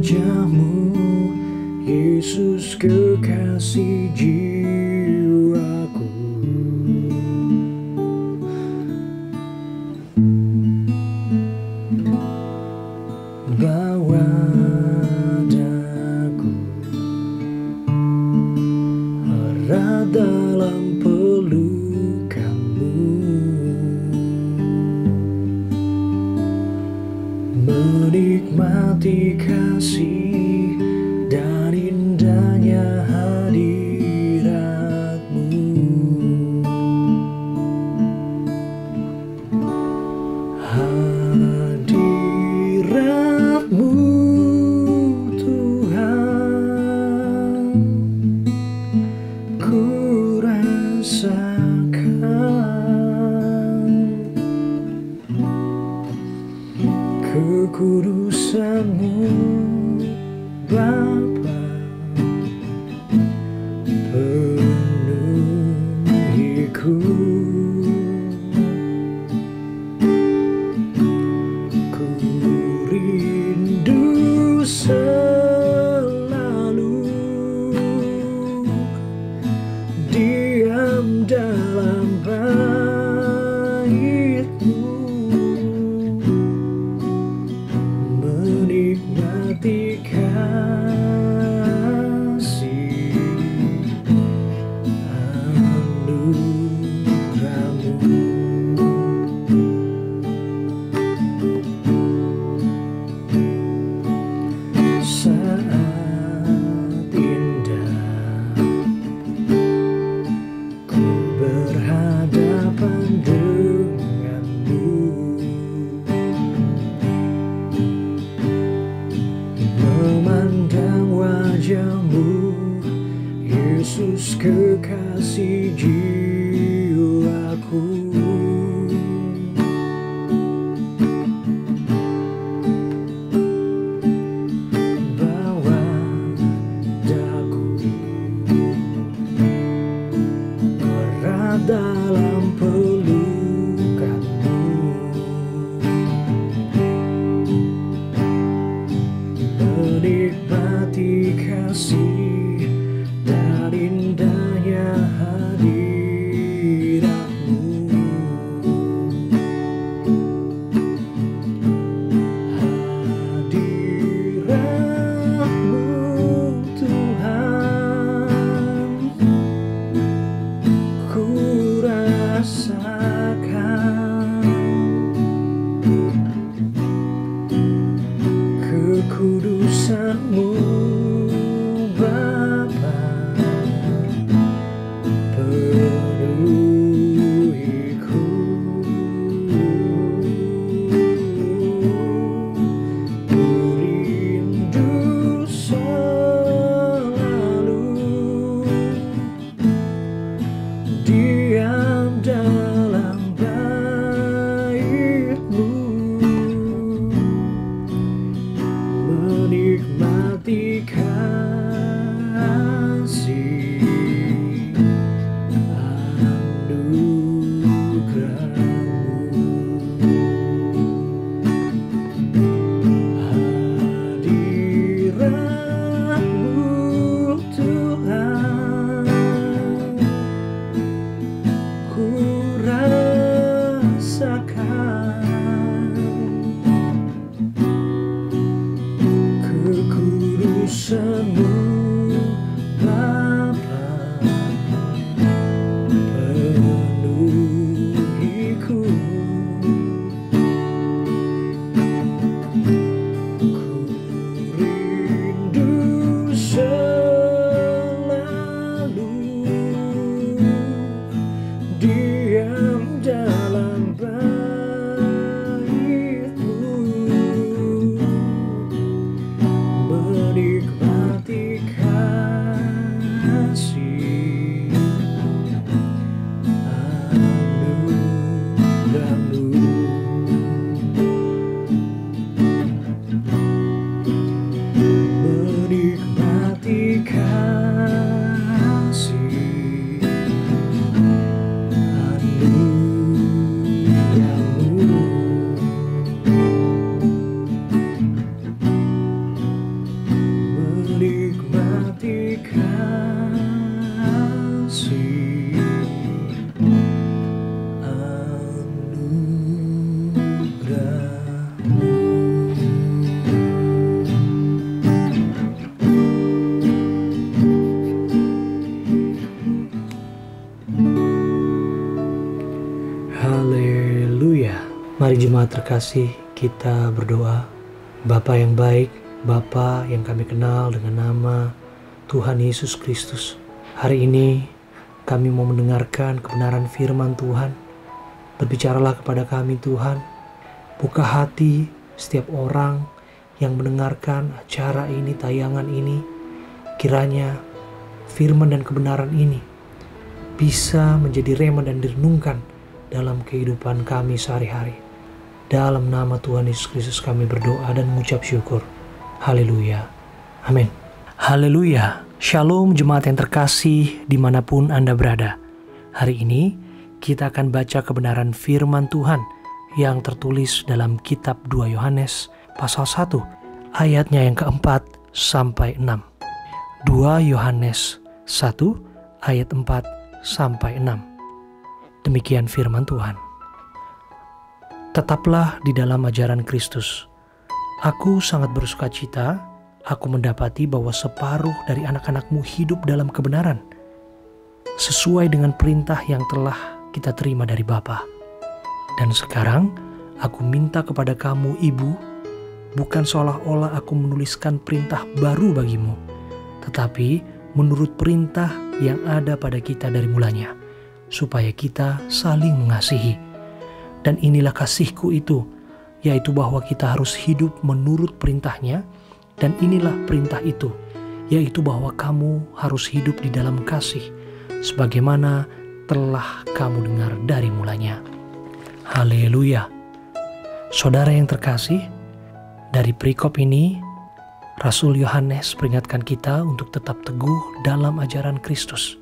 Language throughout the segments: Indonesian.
wajahmu, Yesus kekasih jiwaku. Bawa daku erat dalam pelukanmu, menikmati kasih dan indahnya hadiratmu. Hadiratmu Tuhan, ku rasakan kekudusan-Mu Bapa, penuhiku. Ku rindu selalu diam dalam bait-Mu, menikmati kasih anugerah-Mu. Saat indah ku berhadapan denganmu, memandang wajah-Mu, Yesus kekasih jiwaku. Bawa daku erat dalam pelukan-Mu, menikmati kasih dan indahnya hadirat-Mu. Hadirat-Mu Tuhan, ku rasakan kekudusan-Mu Bapa, penuhiku. Ku rindu selalu diam dalam bait-Mu, menikmati kasih anugerah-Mu. Hadirat-Mu Tuhan, ku rasakan kekudusan-Mu Bapa, penuhiku. Ku rindu selalu diam dalam bait-Mu, menikmati Jemaat terkasih, kita berdoa. Bapa yang baik, Bapa yang kami kenal dengan nama Tuhan Yesus Kristus. Hari ini kami mau mendengarkan kebenaran firman Tuhan. Berbicaralah kepada kami Tuhan. Buka hati setiap orang yang mendengarkan acara ini, tayangan ini. Kiranya firman dan kebenaran ini bisa menjadi rema dan direnungkan dalam kehidupan kami sehari-hari. Dalam nama Tuhan Yesus Kristus kami berdoa dan mengucap syukur. Haleluya. Amin. Haleluya. Shalom jemaat yang terkasih dimanapun Anda berada. Hari ini kita akan baca kebenaran firman Tuhan yang tertulis dalam kitab 2 Yohanes pasal 1 ayatnya yang keempat sampai 6. 2 Yohanes 1 ayat 4 sampai 6. Demikian firman Tuhan. Tetaplah di dalam ajaran Kristus. Aku sangat bersukacita, aku mendapati bahwa separuh dari anak-anakmu hidup dalam kebenaran, sesuai dengan perintah yang telah kita terima dari Bapa. Dan sekarang, aku minta kepada kamu, Ibu, bukan seolah-olah aku menuliskan perintah baru bagimu, tetapi menurut perintah yang ada pada kita dari mulanya, supaya kita saling mengasihi. Dan inilah kasihku itu, yaitu bahwa kita harus hidup menurut perintahnya, dan inilah perintah itu, yaitu bahwa kamu harus hidup di dalam kasih, sebagaimana telah kamu dengar dari mulanya. Haleluya. Saudara yang terkasih, dari perikop ini, Rasul Yohanes peringatkan kita untuk tetap teguh dalam ajaran Kristus.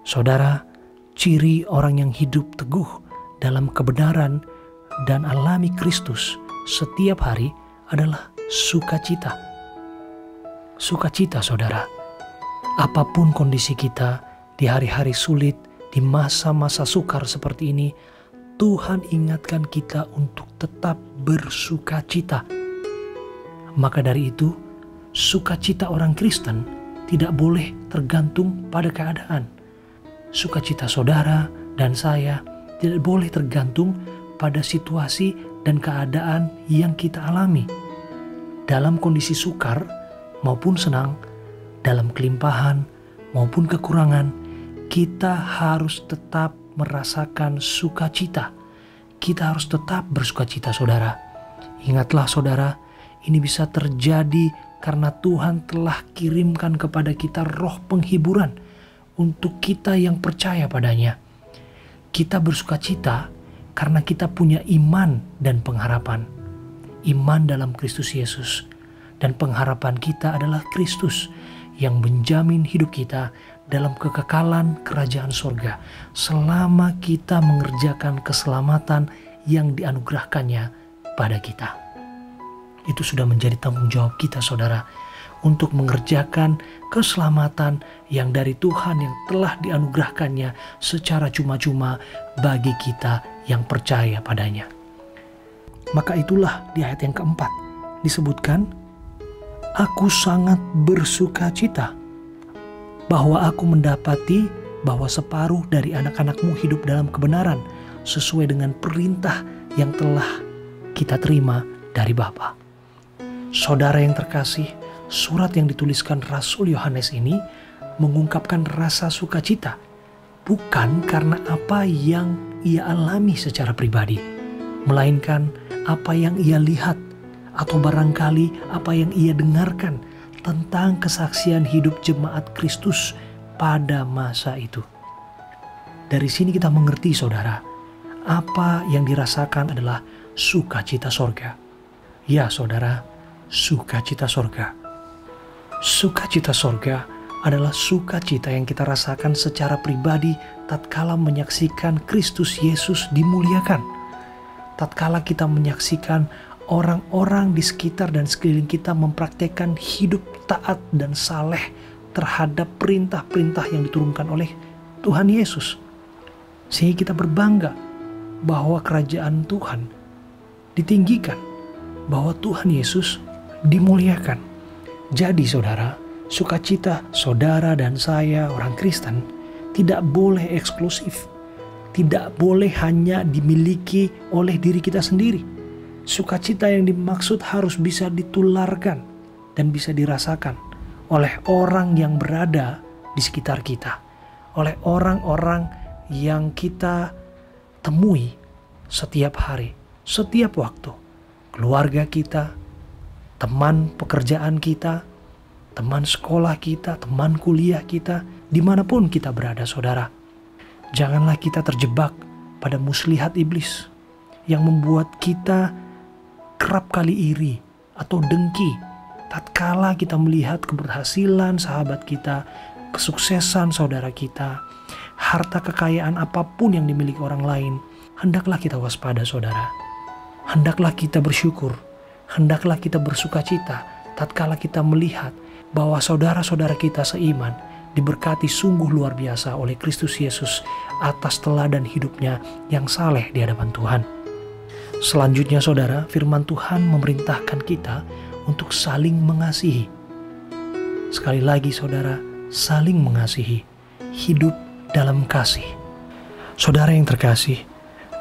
Saudara, ciri orang yang hidup teguh dalam kebenaran dan alami Kristus setiap hari adalah sukacita. Sukacita, saudara. Apapun kondisi kita di hari-hari sulit, di masa-masa sukar seperti ini, Tuhan ingatkan kita untuk tetap bersukacita. Maka dari itu, sukacita orang Kristen tidak boleh tergantung pada keadaan. Sukacita saudara dan saya tidak boleh tergantung pada situasi dan keadaan yang kita alami. Dalam kondisi sukar maupun senang, dalam kelimpahan maupun kekurangan, kita harus tetap merasakan sukacita. Kita harus tetap bersukacita, saudara. Ingatlah, saudara, ini bisa terjadi karena Tuhan telah kirimkan kepada kita roh penghiburan untuk kita yang percaya padanya. Kita bersukacita karena kita punya iman dan pengharapan. Iman dalam Kristus Yesus. Dan pengharapan kita adalah Kristus yang menjamin hidup kita dalam kekekalan kerajaan sorga selama kita mengerjakan keselamatan yang dianugerahkannya pada kita. Itu sudah menjadi tanggung jawab kita, saudara, untuk mengerjakan keselamatan yang dari Tuhan yang telah dianugerahkannya secara cuma-cuma bagi kita yang percaya padanya. Maka itulah di ayat yang keempat disebutkan, aku sangat bersukacita bahwa aku mendapati bahwa separuh dari anak-anakmu hidup dalam kebenaran sesuai dengan perintah yang telah kita terima dari Bapa. Saudara yang terkasih, surat yang dituliskan Rasul Yohanes ini mengungkapkan rasa sukacita, bukan karena apa yang ia alami secara pribadi, melainkan apa yang ia lihat atau barangkali apa yang ia dengarkan tentang kesaksian hidup jemaat Kristus pada masa itu. Dari sini kita mengerti, saudara, apa yang dirasakan adalah sukacita sorga. Ya, saudara, sukacita sorga. Sukacita sorga adalah sukacita yang kita rasakan secara pribadi tatkala menyaksikan Kristus Yesus dimuliakan. Tatkala kita menyaksikan orang-orang di sekitar dan sekeliling kita mempraktekkan hidup taat dan saleh terhadap perintah-perintah yang diturunkan oleh Tuhan Yesus. Sehingga kita berbangga bahwa kerajaan Tuhan ditinggikan, bahwa Tuhan Yesus dimuliakan. Jadi saudara, sukacita saudara dan saya orang Kristen tidak boleh eksklusif, tidak boleh hanya dimiliki oleh diri kita sendiri. Sukacita yang dimaksud harus bisa ditularkan dan bisa dirasakan oleh orang yang berada di sekitar kita, oleh orang-orang yang kita temui setiap hari, setiap waktu. Keluarga kita, teman pekerjaan kita, teman sekolah kita, teman kuliah kita, dimanapun kita berada, saudara. Janganlah kita terjebak pada muslihat iblis yang membuat kita kerap kali iri atau dengki tatkala kita melihat keberhasilan sahabat kita, kesuksesan saudara kita, harta kekayaan apapun yang dimiliki orang lain. Hendaklah kita waspada, saudara. Hendaklah kita bersyukur, hendaklah kita bersukacita tatkala kita melihat bahwa saudara-saudara kita seiman diberkati sungguh luar biasa oleh Kristus Yesus atas teladan hidupnya yang saleh di hadapan Tuhan. Selanjutnya, saudara, firman Tuhan memerintahkan kita untuk saling mengasihi. Sekali lagi, saudara, saling mengasihi, hidup dalam kasih. Saudara yang terkasih,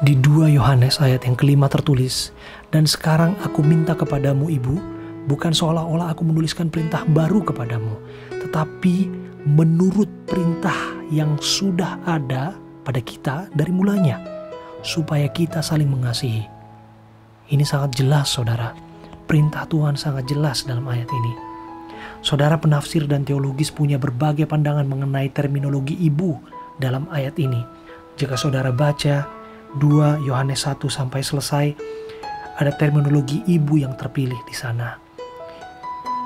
di 2 Yohanes ayat yang kelima tertulis, "Dan sekarang aku minta kepadamu, ibu, bukan seolah-olah aku menuliskan perintah baru kepadamu, tetapi menurut perintah yang sudah ada pada kita dari mulanya, supaya kita saling mengasihi." Ini sangat jelas, saudara. Perintah Tuhan sangat jelas dalam ayat ini. Saudara penafsir dan teologis punya berbagai pandangan mengenai terminologi ibu dalam ayat ini. Jika saudara baca 2 Yohanes 1 sampai selesai, ada terminologi ibu yang terpilih di sana.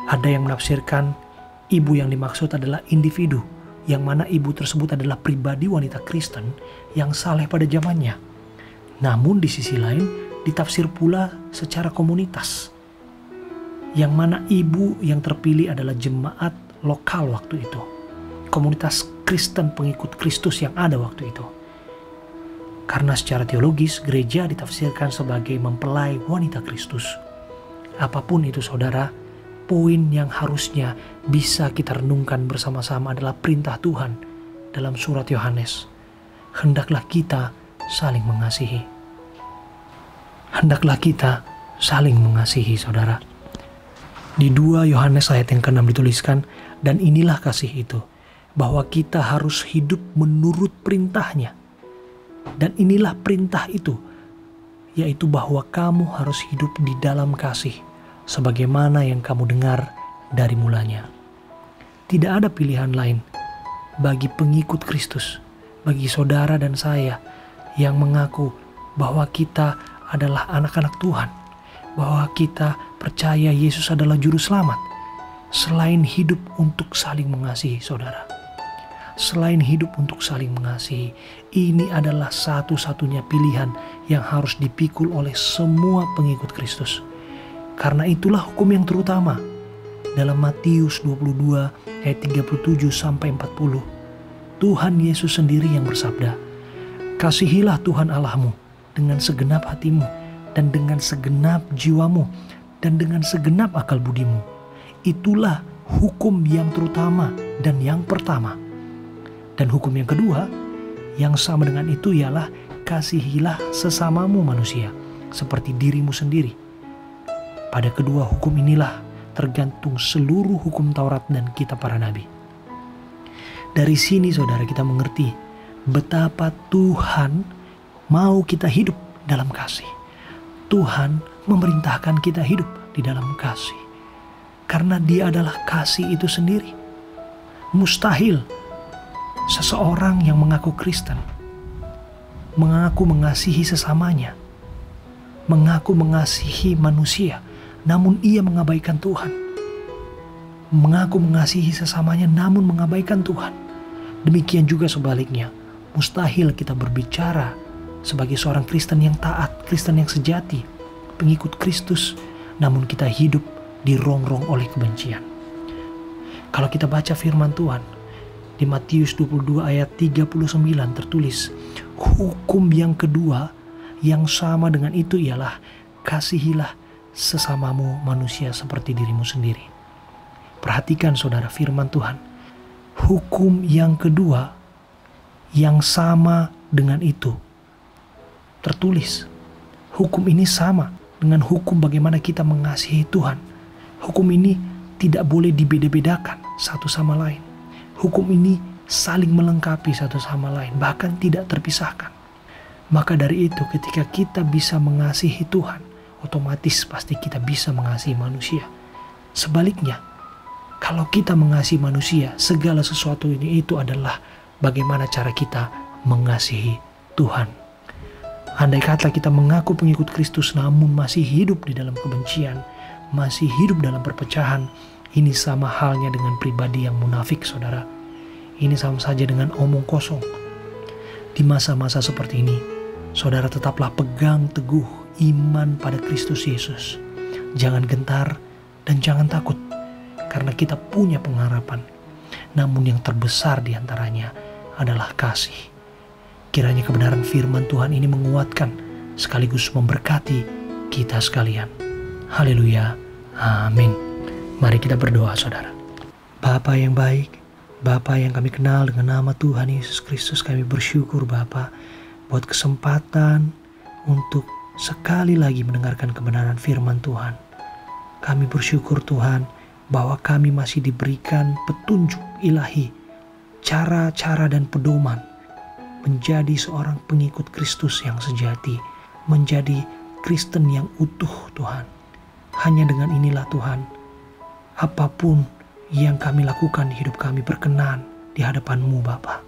Ada yang menafsirkan ibu yang dimaksud adalah individu, yang mana ibu tersebut adalah pribadi wanita Kristen yang saleh pada zamannya. Namun di sisi lain ditafsir pula secara komunitas, yang mana ibu yang terpilih adalah jemaat lokal waktu itu, komunitas Kristen pengikut Kristus yang ada waktu itu. Karena secara teologis gereja ditafsirkan sebagai mempelai wanita Kristus. Apapun itu, saudara, poin yang harusnya bisa kita renungkan bersama-sama adalah perintah Tuhan dalam surat Yohanes. Hendaklah kita saling mengasihi. Hendaklah kita saling mengasihi, saudara. Di 2 Yohanes ayat yang ke-6 dituliskan, "Dan inilah kasih itu, bahwa kita harus hidup menurut perintahnya. Dan inilah perintah itu, yaitu bahwa kamu harus hidup di dalam kasih, sebagaimana yang kamu dengar dari mulanya." Tidak ada pilihan lain bagi pengikut Kristus, bagi saudara dan saya yang mengaku bahwa kita adalah anak-anak Tuhan, bahwa kita percaya Yesus adalah juru selamat, selain hidup untuk saling mengasihi, saudara. Selain hidup untuk saling mengasihi, ini adalah satu-satunya pilihan yang harus dipikul oleh semua pengikut Kristus. Karena itulah hukum yang terutama dalam Matius 22 ayat 37 sampai 40. Tuhan Yesus sendiri yang bersabda, "Kasihilah Tuhan Allahmu dengan segenap hatimu dan dengan segenap jiwamu dan dengan segenap akal budimu. Itulah hukum yang terutama dan yang pertama. Dan hukum yang kedua yang sama dengan itu ialah kasihilah sesamamu manusia seperti dirimu sendiri. Pada kedua hukum inilah tergantung seluruh hukum Taurat dan kitab para nabi." Dari sini, saudara, kita mengerti betapa Tuhan mau kita hidup dalam kasih. Tuhan memerintahkan kita hidup di dalam kasih. Karena Dia adalah kasih itu sendiri. Mustahil seseorang yang mengaku Kristen, mengaku mengasihi sesamanya, mengaku mengasihi manusia, namun ia mengabaikan Tuhan. Mengaku mengasihi sesamanya, namun mengabaikan Tuhan. Demikian juga sebaliknya, mustahil kita berbicara sebagai seorang Kristen yang taat, Kristen yang sejati, pengikut Kristus, namun kita hidup dirongrong oleh kebencian. Kalau kita baca firman Tuhan, di Matius 22 ayat 39 tertulis, hukum yang kedua yang sama dengan itu ialah kasihilah sesamamu manusia seperti dirimu sendiri. Perhatikan, saudara, firman Tuhan. Hukum yang kedua yang sama dengan itu tertulis. Hukum ini sama dengan hukum bagaimana kita mengasihi Tuhan. Hukum ini tidak boleh dibeda-bedakan satu sama lain. Hukum ini saling melengkapi satu sama lain, bahkan tidak terpisahkan. Maka dari itu ketika kita bisa mengasihi Tuhan, otomatis pasti kita bisa mengasihi manusia. Sebaliknya, kalau kita mengasihi manusia, segala sesuatu ini itu adalah bagaimana cara kita mengasihi Tuhan. Andai kata kita mengaku pengikut Kristus namun masih hidup di dalam kebencian, masih hidup dalam perpecahan, ini sama halnya dengan pribadi yang munafik, saudara. Ini sama saja dengan omong kosong. Di masa-masa seperti ini, saudara tetaplah pegang teguh iman pada Kristus Yesus. Jangan gentar dan jangan takut, karena kita punya pengharapan. Namun yang terbesar di antaranya adalah kasih. Kiranya kebenaran firman Tuhan ini menguatkan sekaligus memberkati kita sekalian. Haleluya. Amin. Mari kita berdoa, saudara. Bapa yang baik, Bapa yang kami kenal dengan nama Tuhan Yesus Kristus, kami bersyukur Bapa buat kesempatan untuk sekali lagi mendengarkan kebenaran firman Tuhan. Kami bersyukur Tuhan bahwa kami masih diberikan petunjuk ilahi, cara-cara dan pedoman menjadi seorang pengikut Kristus yang sejati, menjadi Kristen yang utuh Tuhan. Hanya dengan inilah Tuhan, apapun yang kami lakukan di hidup kami berkenan di hadapan-Mu Bapa.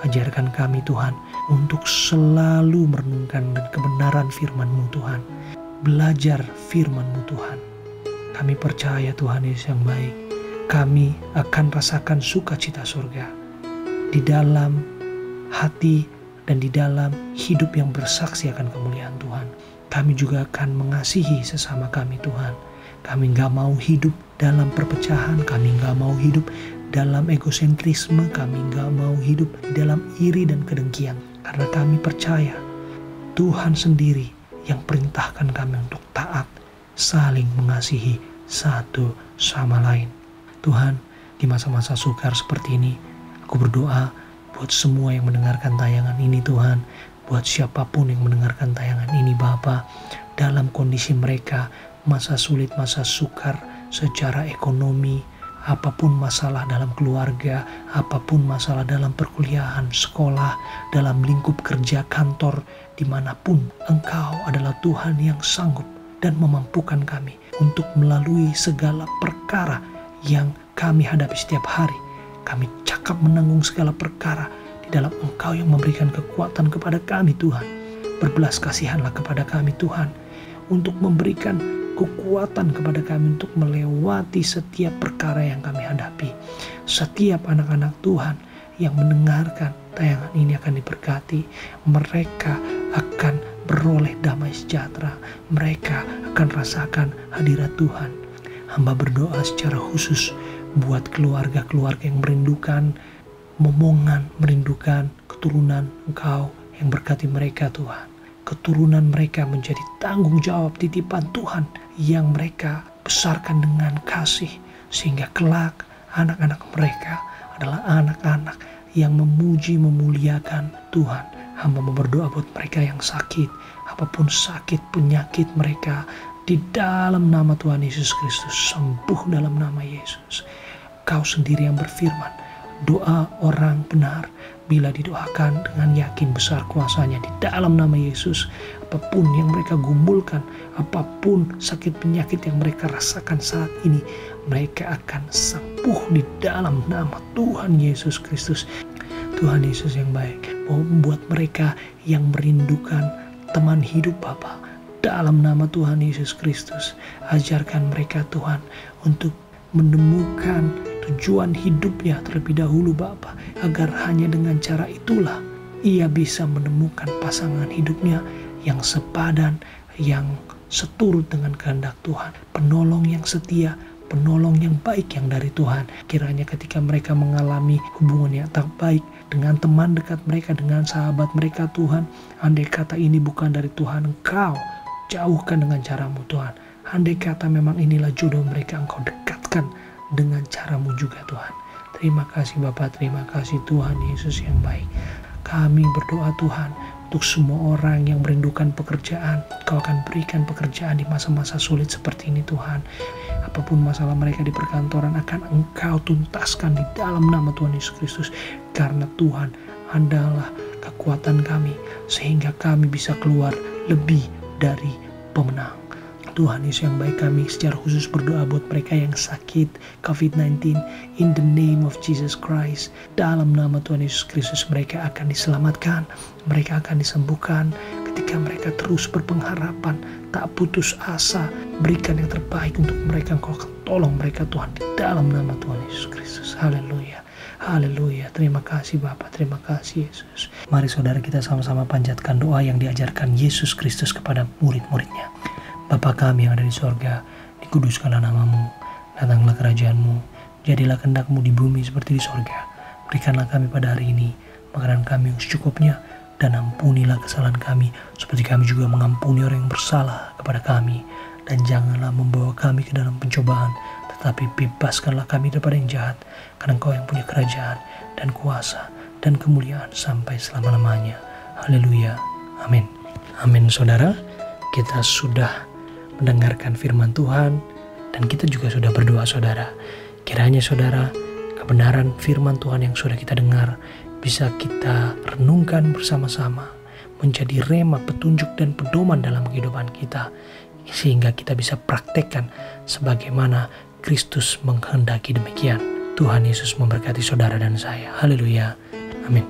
Ajarkan kami Tuhan untuk selalu merenungkan kebenaran firman-Mu Tuhan. Belajar firman-Mu Tuhan. Kami percaya Tuhan Yesus yang baik, kami akan rasakan sukacita surga di dalam hati dan di dalam hidup yang bersaksi akan kemuliaan Tuhan. Kami juga akan mengasihi sesama kami Tuhan. Kami gak mau hidup dalam perpecahan, kami gak mau hidup dalam egosentrisme, kami gak mau hidup dalam iri dan kedengkian. Karena kami percaya Tuhan sendiri yang perintahkan kami untuk taat, saling mengasihi satu sama lain. Tuhan, di masa-masa sukar seperti ini, aku berdoa buat semua yang mendengarkan tayangan ini Tuhan, buat siapapun yang mendengarkan tayangan ini Bapa, dalam kondisi mereka, masa sulit, masa sukar secara ekonomi, apapun masalah dalam keluarga, apapun masalah dalam perkuliahan, sekolah, dalam lingkup kerja, kantor, dimanapun Engkau adalah Tuhan yang sanggup dan memampukan kami untuk melalui segala perkara yang kami hadapi setiap hari. Kami cakap menanggung segala perkara di dalam Engkau yang memberikan kekuatan kepada kami Tuhan. Berbelas kasihanlah kepada kami Tuhan, untuk memberikan kekuatan kepada kami untuk melewati setiap perkara yang kami hadapi. Setiap anak-anak Tuhan yang mendengarkan tayangan ini akan diberkati. Mereka akan beroleh damai sejahtera. Mereka akan rasakan hadirat Tuhan. Hamba berdoa secara khusus buat keluarga-keluarga yang merindukan momongan, merindukan keturunan Engkau yang berkati mereka Tuhan. Keturunan mereka menjadi tanggung jawab titipan Tuhan yang mereka besarkan dengan kasih, sehingga kelak anak-anak mereka adalah anak-anak yang memuji memuliakan Tuhan. Hamba berdoa buat mereka yang sakit, apapun sakit penyakit mereka, di dalam nama Tuhan Yesus Kristus, sembuh dalam nama Yesus. Kau sendiri yang berfirman, doa orang benar bila didoakan dengan yakin besar kuasanya. Di dalam nama Yesus, apapun yang mereka gumulkan, apapun sakit penyakit yang mereka rasakan saat ini, mereka akan sembuh di dalam nama Tuhan Yesus Kristus. Tuhan Yesus yang baik, membuat mereka yang merindukan teman hidup Bapa, dalam nama Tuhan Yesus Kristus, ajarkan mereka Tuhan untuk menemukan tujuan hidupnya terlebih dahulu Bapa, agar hanya dengan cara itulah ia bisa menemukan pasangan hidupnya yang sepadan, yang seturut dengan kehendak Tuhan, penolong yang setia, penolong yang baik yang dari Tuhan. Kiranya ketika mereka mengalami hubungan yang tak baik dengan teman dekat mereka, dengan sahabat mereka Tuhan, andai kata ini bukan dari Tuhan, Engkau jauhkan dengan caramu Tuhan. Andai kata memang inilah jodoh mereka, Engkau dekatkan dengan caramu juga Tuhan. Terima kasih Bapa, terima kasih Tuhan Yesus yang baik. Kami berdoa Tuhan Untuk semua orang yang merindukan pekerjaan, Kau akan berikan pekerjaan di masa-masa sulit seperti ini Tuhan. Apapun masalah mereka di perkantoran akan Engkau tuntaskan di dalam nama Tuhan Yesus Kristus. Karena Tuhan adalah kekuatan kami, sehingga kami bisa keluar lebih dari pemenang. Tuhan Yesus yang baik, kami secara khusus berdoa buat mereka yang sakit COVID-19. In the name of Jesus Christ, dalam nama Tuhan Yesus Kristus, mereka akan diselamatkan, mereka akan disembuhkan. Ketika mereka terus berpengharapan, tak putus asa, berikan yang terbaik untuk mereka. Engkau akan tolong mereka Tuhan, di dalam nama Tuhan Yesus Kristus. Haleluya, haleluya. Terima kasih Bapa, terima kasih Yesus. Mari saudara, kita sama-sama panjatkan doa yang diajarkan Yesus Kristus kepada murid-muridnya. Bapa kami yang ada di sorga, dikuduskanlah namamu, datanglah kerajaan-Mu, jadilah kehendak-Mu di bumi seperti di sorga. Berikanlah kami pada hari ini makanan kami yang secukupnya, dan ampunilah kesalahan kami, seperti kami juga mengampuni orang yang bersalah kepada kami. Dan janganlah membawa kami ke dalam pencobaan, tetapi bebaskanlah kami daripada yang jahat, karena Engkau yang punya kerajaan, dan kuasa, dan kemuliaan sampai selama-lamanya. Haleluya, amin. Amin saudara, kita sudah mendengarkan firman Tuhan, dan kita juga sudah berdoa saudara. Kiranya saudara, kebenaran firman Tuhan yang sudah kita dengar bisa kita renungkan bersama-sama, menjadi rema, petunjuk, dan pedoman dalam kehidupan kita, sehingga kita bisa praktekkan sebagaimana Kristus menghendaki demikian. Tuhan Yesus memberkati saudara dan saya. Haleluya, amin.